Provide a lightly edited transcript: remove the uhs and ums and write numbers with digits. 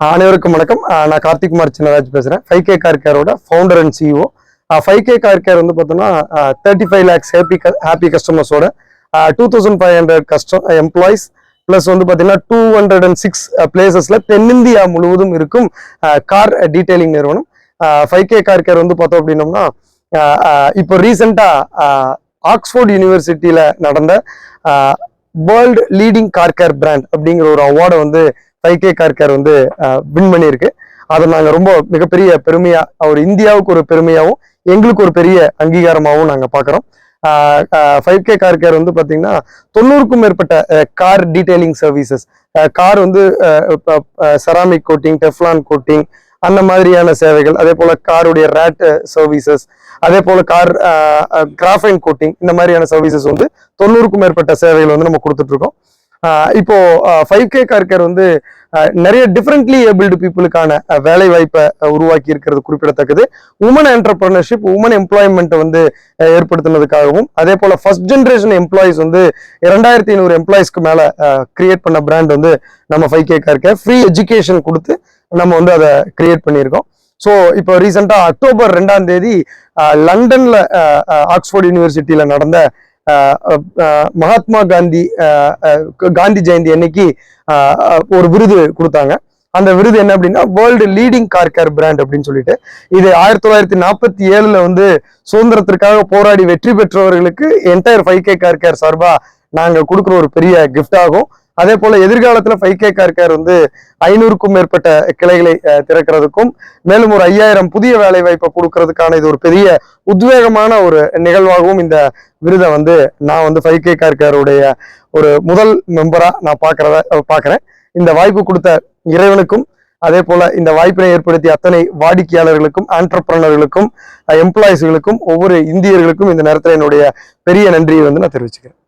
அனைவருக்கும் வணக்கம். நான் கார்த்திக்குமார் சின்னராஜ் பேசுறேன். 5K கார் கேரோட founder and CEO. 5K car care வந்து பார்த்தோம்னா 35 lakhs ஹாப்பி கஸ்டமர்ஸோட 2500 எம்ப்ளாயிஸ் பிளஸ் வந்து பார்த்தீங்கன்னா 206 பிளேசஸ்ல தென்னிந்தியா முழுவதும் இருக்கும் கார் டீடைலிங் நிறுவனம். 5K கார் கேர் வந்து பார்த்தோம் அப்படின்னோம்னா இப்போ ரீசெண்டா ஆக்ஸ்போர்ட் யூனிவர்சிட்டியில நடந்த world leading car care brand அப்படிங்கிற ஒரு அவார்டை வந்து 5K கார் கேர் வந்து வின் பண்ணியிருக்கு. அதை நாங்கள் ரொம்ப மிகப்பெரிய பெருமையா, ஒரு இந்தியாவுக்கு ஒரு பெருமையாகவும் எங்களுக்கு ஒரு பெரிய அங்கீகாரமாகவும் நாங்கள் பார்க்குறோம். 5K கார் கேர் வந்து பார்த்தீங்கன்னா 90க்கும் மேற்பட்ட கார் டீடைலிங் சர்வீசஸ், கார் வந்து செராமிக் கோட்டிங், டெஃப்லான் கோட்டிங், அந்த மாதிரியான சேவைகள், அதே போல காருடைய ரேட் சர்வீசஸ், அதே போல கார் கிராஃபைன் கோட்டிங், இந்த மாதிரியான சர்வீசஸ் வந்து 90க்கும் மேற்பட்ட சேவைகள் வந்து நம்ம கொடுத்துட்டு இருக்கோம். இப்போ 5K கார் கேர் வந்து நிறைய டிஃப்ரெண்ட்லி ஏபிள்டு பீப்புளுக்கான வேலை வாய்ப்பை உருவாக்கி இருக்கிறது குறிப்பிடத்தக்கது. உமன் என்டர்பிரினர்ஷிப், உமன் எம்ப்ளாய்மெண்ட்டை வந்து ஏற்படுத்தினதுக்காகவும், அதே போல ஃபர்ஸ்ட் ஜென்ரேஷன் எம்ப்ளாயிஸ் வந்து 2500 எம்ப்ளாயிஸ்க்கு மேல கிரியேட் பண்ண பிராண்ட் வந்து நம்ம 5K car care. Free education கொடுத்து நம்ம வந்து அதை கிரியேட் பண்ணியிருக்கோம். ஸோ இப்போ ரீசெண்டா அக்டோபர் 2ஆம் தேதி லண்டன்ல ஆக்ஸ்போர்ட் யூனிவர்சிட்டியில நடந்த மகாத்மா காந்தி ஜெயந்தி அன்னைக்கு ஒரு விருது கொடுத்தாங்க. அந்த விருது என்ன அப்படின்னா world leading car care brand அப்படின்னு சொல்லிட்டு. இது 1947 வந்து சுதந்திரத்திற்காக போராடி வெற்றி பெற்றவர்களுக்கு என்டையர் 5K கார் கேர் சார்பா நாங்க கொடுக்குற ஒரு பெரிய கிஃப்ட் ஆகும். அதே போல எதிர்காலத்துல 5K கார் கேர் வந்து 500க்கும் மேற்பட்ட கிளைகளை திறக்கிறதுக்கும், மேலும் ஒரு 5000 புதிய வேலை வாய்ப்பை கொடுக்கறதுக்கான இது ஒரு பெரிய உத்வேகமான ஒரு நிகழ்வாகவும் இந்த விருதை வந்து நான் வந்து 5K கார் கேருடைய ஒரு முதல் மெம்பரா நான் பார்க்கிறேன். இந்த வாய்ப்பு கொடுத்த இறைவனுக்கும், அதே போல இந்த வாய்ப்பினை ஏற்படுத்திய அத்தனை வாடிக்கையாளர்களுக்கும், ஆண்டர்பிரனர்களுக்கும், எம்ப்ளாயிஸ்களுக்கும், ஒவ்வொரு இந்தியர்களுக்கும் இந்த நேரத்தில் என்னுடைய பெரிய நன்றியை வந்து நான் தெரிவிச்சுக்கிறேன்.